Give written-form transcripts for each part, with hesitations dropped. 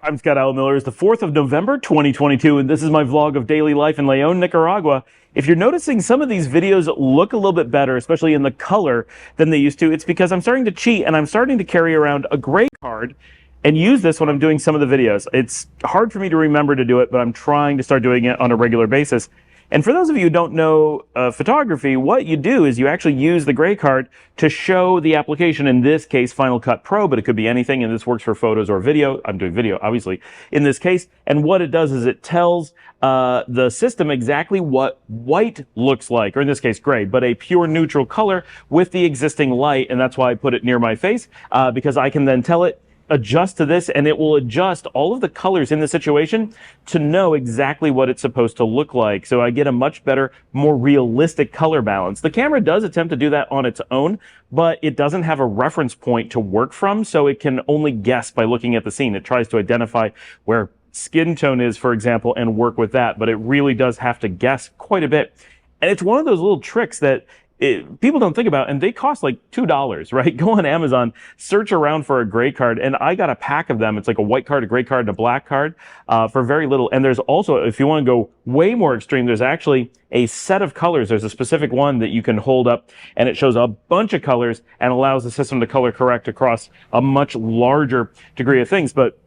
I'm Scott Al Miller. It's the 4th of November, 2022, and this is my vlog of daily life in Leon, Nicaragua. If you're noticing some of these videos look a little bit better, especially in the color, than they used to, it's because I'm starting to cheat and I'm starting to carry around a gray card and use this when I'm doing some of the videos. It's hard for me to remember to do it, but I'm trying to start doing it on a regular basis. And for those of you who don't know photography, what you do is you actually use the gray card to show the application, in this case, Final Cut Pro, but it could be anything, and this works for photos or video. I'm doing video, obviously, in this case. And what it does is it tells the system exactly what white looks like, or in this case, gray, but a pure neutral color with the existing light. And that's why I put it near my face, because I can then tell it, adjust to this, and it will adjust all of the colors in the situation to know exactly what it's supposed to look like. So I get a much better, more realistic color balance. The camera does attempt to do that on its own, but it doesn't have a reference point to work from, so it can only guess by looking at the scene. It tries to identify where skin tone is, for example, and work with that, but it really does have to guess quite a bit. And it's one of those little tricks that people don't think about, and they cost like $2, right? Go on Amazon, search around for a gray card, and I got a pack of them. It's like a white card, a gray card, and a black card for very little. And there's also, if you want to go way more extreme, there's actually a set of colors. There's a specific one that you can hold up, and it shows a bunch of colors and allows the system to color correct across a much larger degree of things. But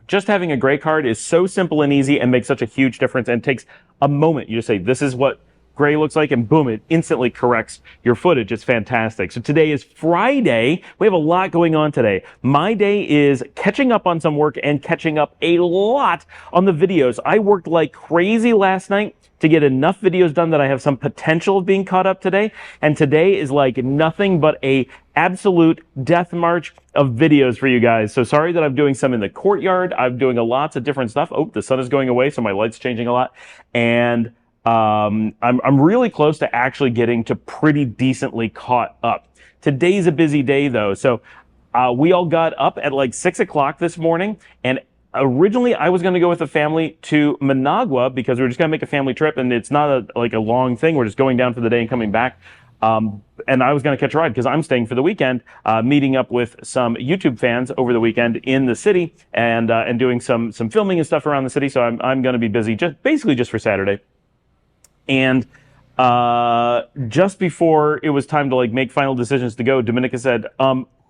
just having a gray card is so simple and easy and makes such a huge difference, and takes a moment. You just say, this is what gray looks like, and boom, it instantly corrects your footage. It's fantastic. So today is Friday. We have a lot going on today. My day is catching up on some work and catching up a lot on the videos. I worked like crazy last night to get enough videos done that I have some potential of being caught up today. And today is like nothing but a absolute death march of videos for you guys. So sorry that I'm doing some in the courtyard. I'm doing lots of different stuff. Oh, the sun is going away, so my light's changing a lot. And I'm really close to actually getting to pretty decently caught up. Today's a busy day though. So, we all got up at like 6 o'clock this morning, and originally I was going to go with the family to Managua because we were just going to make a family trip, and it's not like a long thing. We're just going down for the day and coming back. And I was going to catch a ride because I'm staying for the weekend, meeting up with some YouTube fans over the weekend in the city, and doing some filming and stuff around the city. So I'm going to be busy basically just for Saturday. And just before it was time to like make final decisions to go, Dominica said,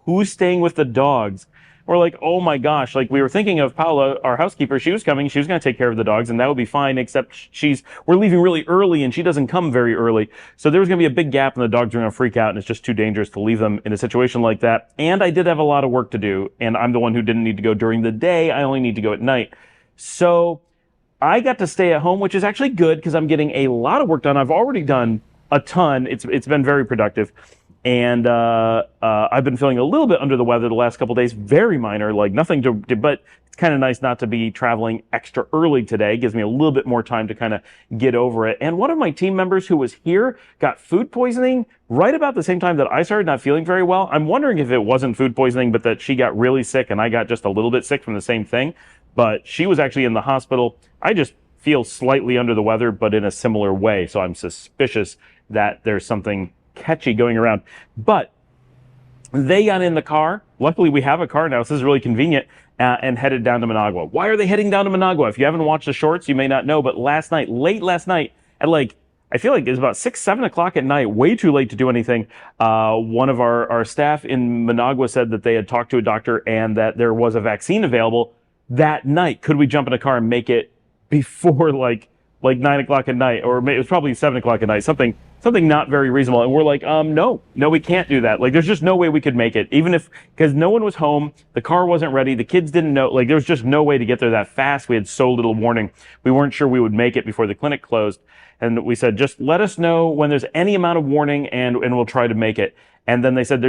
who's staying with the dogs? We're like, oh my gosh, like we were thinking of Paula, our housekeeper. She was coming, she was going to take care of the dogs, and that would be fine, except we're leaving really early and she doesn't come very early. So there was going to be a big gap and the dogs are going to freak out, and it's just too dangerous to leave them in a situation like that. And I did have a lot of work to do, and I'm the one who didn't need to go during the day. I only need to go at night. So I got to stay at home, which is actually good because I'm getting a lot of work done. I've already done a ton. It's been very productive. And I've been feeling a little bit under the weather the last couple of days. Very minor, like nothing to, but it's kind of nice not to be traveling extra early today. It gives me a little bit more time to kind of get over it. And one of my team members who was here got food poisoning right about the same time that I started not feeling very well. I'm wondering if it wasn't food poisoning, but that she got really sick and I got just a little bit sick from the same thing. But she was actually in the hospital. I just feel slightly under the weather, but in a similar way. So I'm suspicious that there's something catchy going around. But they got in the car. Luckily, we have a car now, so this is really convenient, and headed down to Managua. Why are they heading down to Managua? If you haven't watched the shorts, you may not know, but last night, late last night, at like, I feel like it was about 6, 7 o'clock at night, way too late to do anything. One of our staff in Managua said that they had talked to a doctor and that there was a vaccine available that night. Could we jump in a car and make it before like 9 o'clock at night? Or it was probably 7 o'clock at night, something not very reasonable. And we're like, no, we can't do that. Like, there's just no way we could make it, because no one was home. The car wasn't ready. The kids didn't know, like, there was just no way to get there that fast. We had so little warning. We weren't sure we would make it before the clinic closed. And we said, just let us know when there's any amount of warning and we'll try to make it. And then they said, the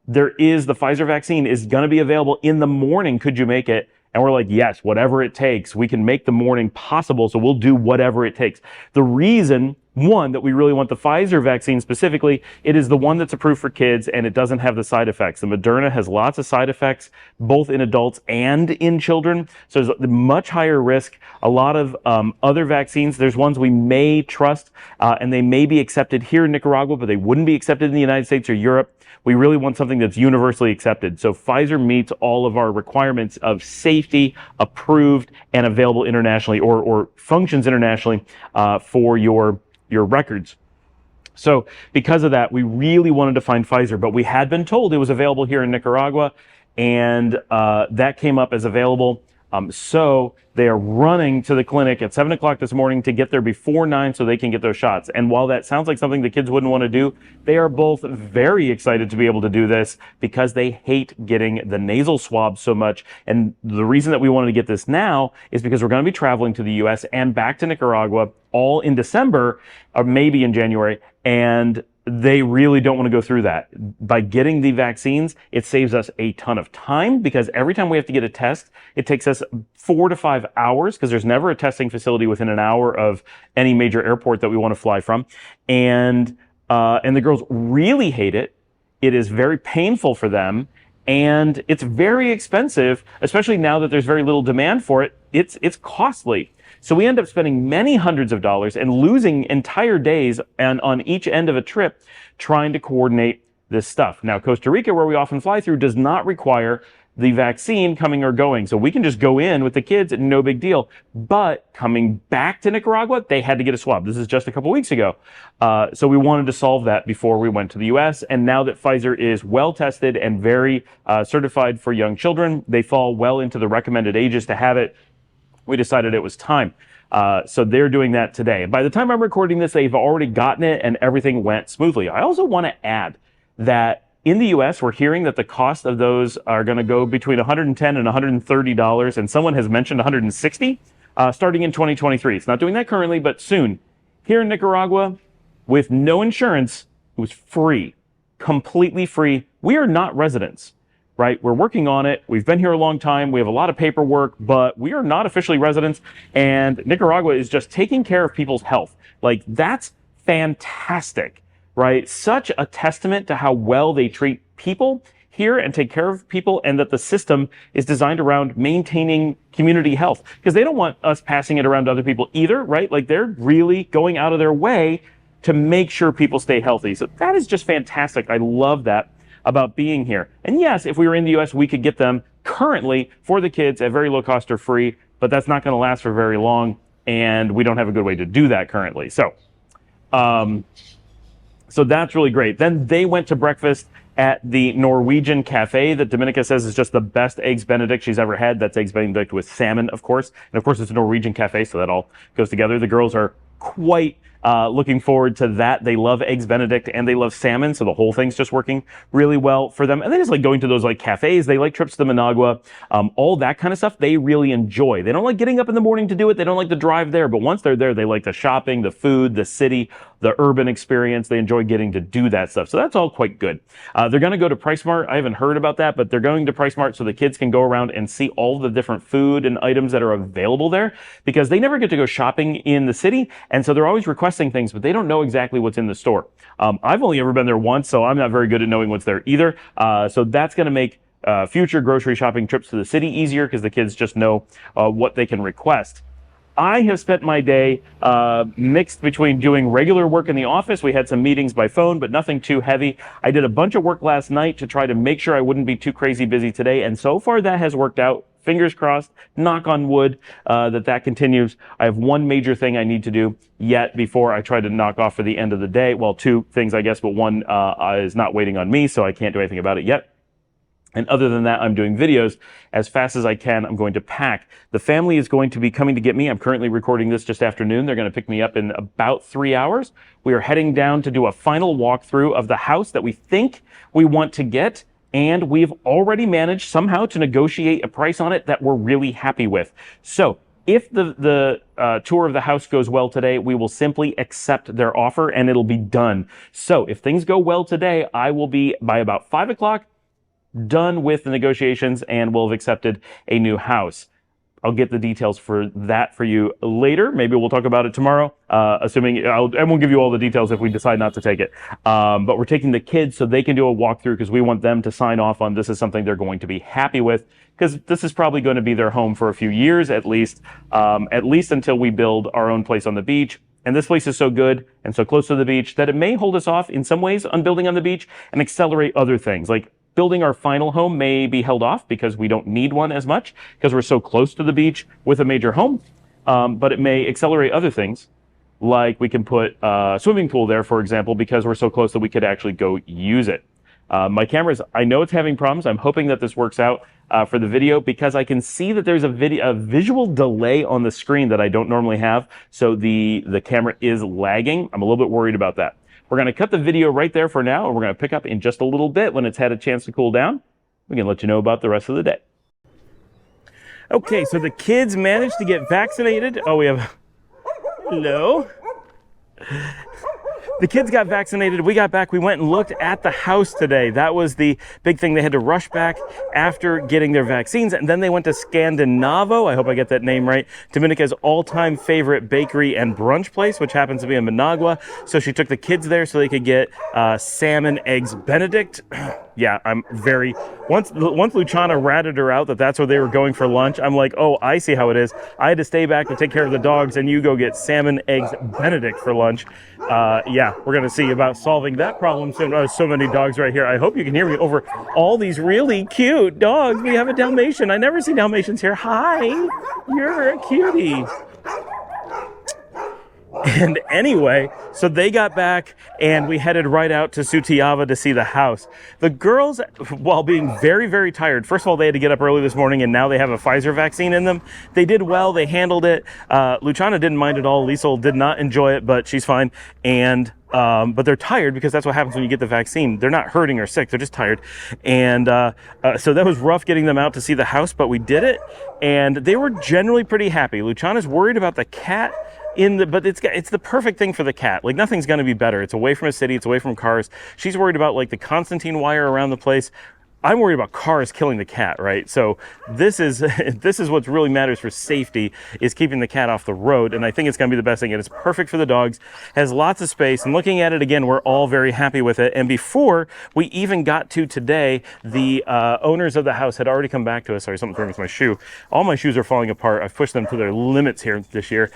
Pfizer vaccine is going to be available in the morning. Could you make it? And we're like, yes, whatever it takes. We can make the morning possible, so we'll do whatever it takes. The reason One, that we really want the Pfizer vaccine specifically. It is the one that's approved for kids, and it doesn't have the side effects. The Moderna has lots of side effects, both in adults and in children. So there's a much higher risk. A lot of other vaccines, there's ones we may trust, and they may be accepted here in Nicaragua, but they wouldn't be accepted in the United States or Europe. We really want something that's universally accepted. So Pfizer meets all of our requirements of safety, approved, and available internationally, or functions internationally for your records. So because of that, we really wanted to find Pfizer, but we had been told it was available here in Nicaragua, and that came up as available. So they are running to the clinic at 7 o'clock this morning to get there before 9 so they can get those shots. And while that sounds like something the kids wouldn't want to do, they are both very excited to be able to do this because they hate getting the nasal swab so much. And the reason that we wanted to get this now is because we're going to be traveling to the U.S. and back to Nicaragua all in December, or maybe in January, and they really don't want to go through that. By getting the vaccines, it saves us a ton of time because every time we have to get a test, it takes us 4 to 5 hours because there's never a testing facility within an hour of any major airport that we want to fly from. And the girls really hate it. It is very painful for them, and it's very expensive, especially now that there's very little demand for it. It's costly. So we end up spending many hundreds of dollars and losing entire days and on each end of a trip trying to coordinate this stuff. Now, Costa Rica, where we often fly through, does not require the vaccine coming or going. So we can just go in with the kids, no big deal. But coming back to Nicaragua, they had to get a swab. This is just a couple weeks ago. So we wanted to solve that before we went to the U.S. And now that Pfizer is well tested and very certified for young children, they fall well into the recommended ages to have it. We decided it was time. So they're doing that today. By the time I'm recording this, they've already gotten it and everything went smoothly. I also want to add that in the U.S., we're hearing that the cost of those are going to go between $110 and $130, and someone has mentioned $160 starting in 2023. It's not doing that currently, but soon. Here in Nicaragua, with no insurance, it was free, completely free. We are not residents. Right? We're working on it. We've been here a long time. We have a lot of paperwork, but we are not officially residents. And Nicaragua is just taking care of people's health. Like, that's fantastic, right? Such a testament to how well they treat people here and take care of people, and that the system is designed around maintaining community health, because they don't want us passing it around to other people either, right? Like, they're really going out of their way to make sure people stay healthy. So that is just fantastic. I love that about being here. And yes, if we were in the U.S., we could get them currently for the kids at very low cost or free, but that's not going to last for very long, and we don't have a good way to do that currently. So that's really great. Then they went to breakfast at the Norwegian cafe that Dominica says is just the best Eggs Benedict she's ever had. That's Eggs Benedict with salmon, of course. And of course, it's a Norwegian cafe, so that all goes together. The girls are quite looking forward to that. They love Eggs Benedict and they love salmon, so the whole thing's just working really well for them. And they just like going to those like cafes. They like trips to Managua, all that kind of stuff they really enjoy. They don't like getting up in the morning to do it. They don't like the drive there, but once they're there, they like the shopping, the food, the city, the urban experience. They enjoy getting to do that stuff. So that's all quite good. They're going to go to PriceMart. I haven't heard about that, but they're going to PriceMart so the kids can go around and see all the different food and items that are available there, because they never get to go shopping in the city. And so they're always requesting things, but they don't know exactly what's in the store. I've only ever been there once, so I'm not very good at knowing what's there either. So that's going to make future grocery shopping trips to the city easier, because the kids just know what they can request. I have spent my day mixed between doing regular work in the office. We had some meetings by phone, but nothing too heavy. I did a bunch of work last night to try to make sure I wouldn't be too crazy busy today, and so far that has worked out. Fingers crossed, knock on wood, that continues. I have one major thing I need to do yet before I try to knock off for the end of the day. Well, two things, I guess, but one is not waiting on me, so I can't do anything about it yet. And other than that, I'm doing videos as fast as I can. I'm going to pack. The family is going to be coming to get me. I'm currently recording this just afternoon. They're going to pick me up in about 3 hours. We are heading down to do a final walkthrough of the house that we think we want to get. And we've already managed somehow to negotiate a price on it that we're really happy with. So if the tour of the house goes well today, we will simply accept their offer and it'll be done. So if things go well today, I will be, by about 5 o'clock, done with the negotiations and will have accepted a new house. I'll get the details for that for you later. Maybe we'll talk about it tomorrow, assuming I won't give you all the details if we decide not to take it. But we're taking the kids so they can do a walkthrough because we want them to sign off on this is something they're going to be happy with, because this is probably going to be their home for a few years at least until we build our own place on the beach. And this place is so good and so close to the beach that it may hold us off in some ways on building on the beach and accelerate other things. Like building our final home may be held off because we don't need one as much because we're so close to the beach with a major home. But it may accelerate other things, like we can put a swimming pool there, for example, because we're so close that we could actually go use it. My camera's, I know it's having problems. I'm hoping that this works out for the video, because I can see that there's a visual delay on the screen that I don't normally have. So the camera is lagging. I'm a little bit worried about that. We're going to cut the video right there for now, and we're going to pick up in just a little bit when it's had a chance to cool down. We can let you know about the rest of the day. Okay, so the kids managed to get vaccinated. Oh, we have, hello. The kids got vaccinated. We got back. We went and looked at the house today. That was the big thing. They had to rush back after getting their vaccines. And then they went to Scandinavo. I hope I get that name right. Dominica's all-time favorite bakery and brunch place, which happens to be in Managua. So she took the kids there so they could get salmon, eggs Benedict. Yeah, I'm very... Once Luciana ratted her out that that's where they were going for lunch, I'm like, oh, I see how it is. I had to stay back to take care of the dogs, and you go get salmon, eggs Benedict for lunch. Yeah, we're going to see about solving that problem soon. Oh, so many dogs right here. I hope you can hear me over all these really cute dogs. We have a Dalmatian. I never see Dalmatians here. Hi, you're a cutie. And anyway, so they got back and we headed right out to Sutiava to see the house. The girls, while being very, very tired, first of all, they had to get up early this morning and now they have a Pfizer vaccine in them. They did well. They handled it. Luciana didn't mind at all. Liesel did not enjoy it, but she's fine. And but they're tired because that's what happens when you get the vaccine. They're not hurting or sick. They're just tired. And so that was rough getting them out to see the house, but we did it. And they were generally pretty happy. Luciana's worried about the cat. But it's the perfect thing for the cat. Like, nothing's going to be better. It's away from a city. It's away from cars. She's worried about, like, the Constantine wire around the place. I'm worried about cars killing the cat, right? So this is what really matters for safety, is keeping the cat off the road. And I think it's going to be the best thing. And it's perfect for the dogs. Has lots of space. And looking at it again, we're all very happy with it. And before we even got to today, the owners of the house had already come back to us. Sorry, something's wrong with my shoe. All my shoes are falling apart. I've pushed them to their limits here this year.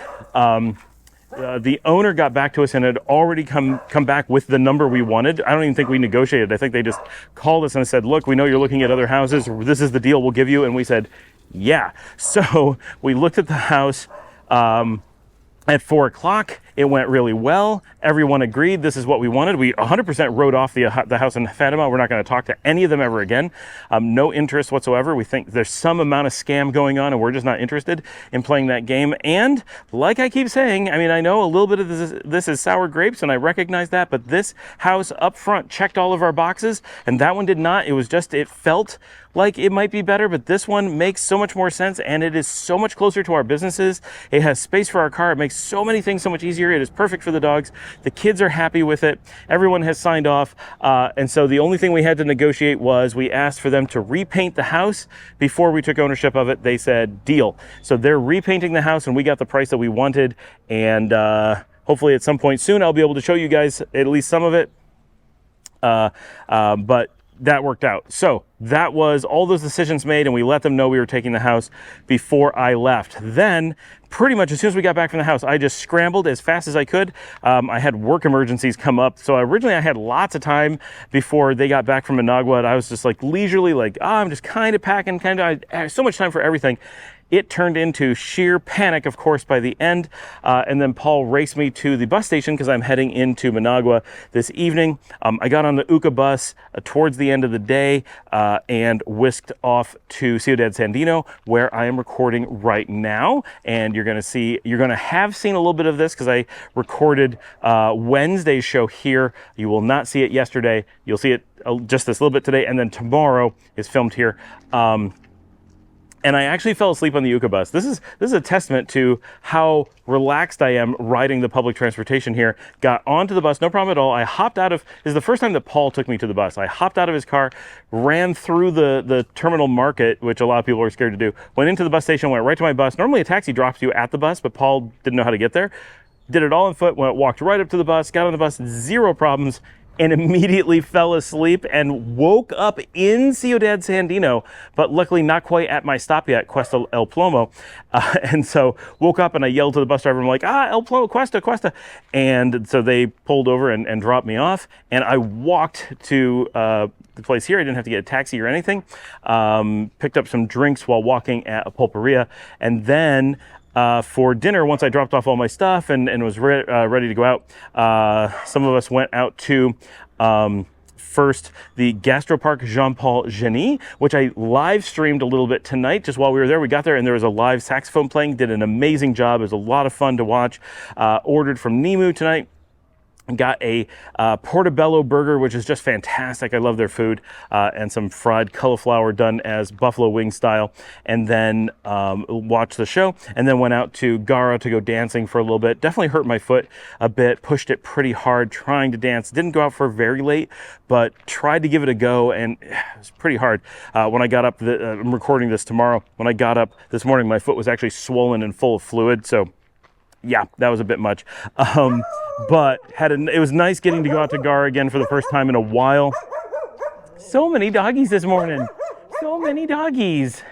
The owner got back to us and had already come back with the number we wanted. I don't even think we negotiated. I think they just called us and said, look, we know you're looking at other houses. This is the deal we'll give you. And we said, yeah. So we looked at the house at 4 o'clock. It went really well. Everyone agreed this is what we wanted. We 100% wrote off the house in Fatima. We're not going to talk to any of them ever again. No interest whatsoever. We think there's some amount of scam going on and we're just not interested in playing that game. And like I keep saying, I mean, I know a little bit of this is sour grapes and I recognize that, but this house up front checked all of our boxes and that one did not. It was just, it felt like it might be better, but this one makes so much more sense and it is so much closer to our businesses. It has space for our car. It makes so many things so much easier. It is perfect for the dogs. The kids are happy with it. Everyone has signed off. And so the only thing we had to negotiate was we asked for them to repaint the house before we took ownership of it. They said, deal. So they're repainting the house and we got the price that we wanted. And hopefully at some point soon, I'll be able to show you guys at least some of it. But that worked out. So that was all those decisions made and we let them know we were taking the house before I left. Then pretty much as soon as we got back from the house, I just scrambled as fast as I could. I had work emergencies come up. So originally I had lots of time before they got back from Managua. And I was just like leisurely, like, I'm just kind of packing, I had so much time for everything. It turned into sheer panic, of course, by the end. And then Paul raced me to the bus station because I'm heading into Managua this evening. I got on the UCA bus towards the end of the day and whisked off to Ciudad Sandino, where I am recording right now. And you're going to have seen a little bit of this because I recorded Wednesday's show here. You will not see it yesterday. You'll see it just this little bit today. And then tomorrow is filmed here. and I actually fell asleep on the Yucca bus. This is a testament to how relaxed I am riding the public transportation here. Got onto the bus, no problem at all. I hopped out of, this is the first time that Paul took me to the bus. I hopped out of his car, ran through the terminal market, which a lot of people are scared to do, went into the bus station, went right to my bus. Normally a taxi drops you at the bus, but Paul didn't know how to get there. Did it all on foot, walked right up to the bus, got on the bus, zero problems, and immediately fell asleep and woke up in Ciudad Sandino, but luckily not quite at my stop yet, Cuesta El Plomo. And so woke up and I yelled to the bus driver, I'm like, El Plomo, Cuesta. And so they pulled over and dropped me off. And I walked to the place here. I didn't have to get a taxi or anything. Picked up some drinks while walking at a pulperia. And then for dinner, once I dropped off all my stuff and was ready to go out, some of us went out to first the GastroPark Jean Paul Genie, which I live streamed a little bit tonight just while we were there. We got there and there was a live saxophone playing, did an amazing job. It was a lot of fun to watch. Ordered from Nimu tonight. Got a portobello burger, which is just fantastic. I love their food, and some fried cauliflower done as buffalo wing style, and then watched the show, and then went out to Gara to go dancing for a little bit. Definitely hurt my foot a bit, pushed it pretty hard trying to dance. Didn't go out for very late, but tried to give it a go, and it was pretty hard. When I got up, I'm recording this tomorrow. When I got up this morning, my foot was actually swollen and full of fluid, so yeah, that was a bit much. But it was nice getting to go out to Gara again for the first time in a while. So many doggies this morning. So many doggies.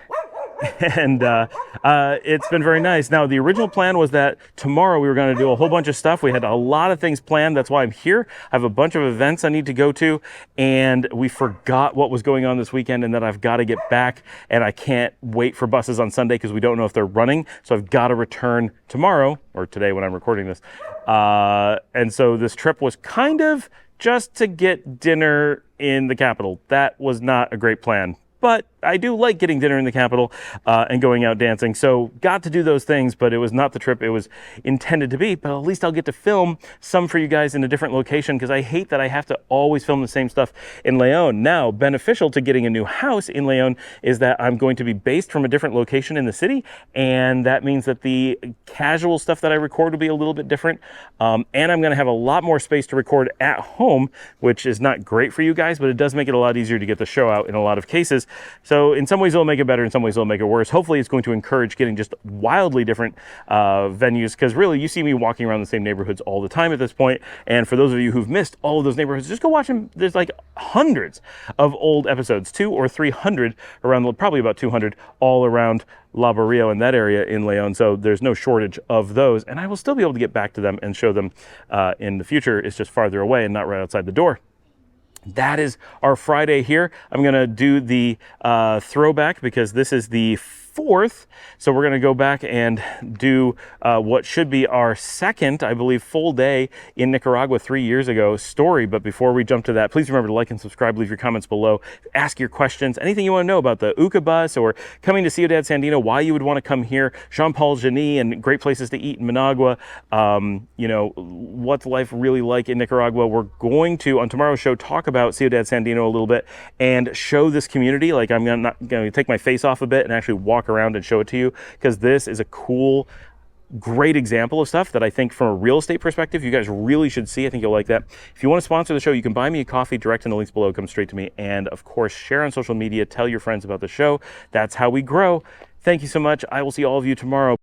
And it's been very nice. Now, the original plan was that tomorrow we were going to do a whole bunch of stuff. We had a lot of things planned. That's why I'm here. I have a bunch of events I need to go to, and we forgot what was going on this weekend and that I've got to get back, and I can't wait for buses on Sunday because we don't know if they're running. So I've got to return tomorrow, or today when I'm recording this. And so this trip was kind of just to get dinner in the capital. That was not a great plan. But I do like getting dinner in the capital and going out dancing. So got to do those things, but it was not the trip it was intended to be. But at least I'll get to film some for you guys in a different location, because I hate that I have to always film the same stuff in Leon. Now, beneficial to getting a new house in Leon is that I'm going to be based from a different location in the city. And that means that the casual stuff that I record will be a little bit different. And I'm going to have a lot more space to record at home, which is not great for you guys, but it does make it a lot easier to get the show out in a lot of cases. So in some ways it'll make it better, in some ways it'll make it worse. Hopefully it's going to encourage getting just wildly different venues, because really you see me walking around the same neighborhoods all the time at this point. And for those of you who've missed all of those neighborhoods, just go watch them. There's like hundreds of old episodes, 200 or 300 around, probably about 200 all around La Barrio in that area in Leon. So there's no shortage of those, and I will still be able to get back to them and show them in the future. It's just farther away and not right outside the door. That is our Friday here. I'm going to do the throwback because this is the 4th. So we're going to go back and do what should be our second, I believe, full day in Nicaragua 3 years ago story. But before we jump to that, please remember to like and subscribe, leave your comments below, ask your questions, anything you want to know about the Yucca bus or coming to Ciudad Sandino, why you would want to come here, Jean Paul Genie and great places to eat in Managua, you know, what's life really like in Nicaragua. We're going to, on tomorrow's show, talk about Ciudad Sandino a little bit and show this community. Like, I'm not going to take my face off a bit and actually walk around and show it to you, because this is a cool, great example of stuff that I think from a real estate perspective you guys really should see. I think you'll like that. If you want to sponsor the show, you can buy me a coffee direct in the links below. Come straight to me. And of course, share on social media, tell your friends about the show. That's how we grow. Thank you so much. I will see all of you tomorrow.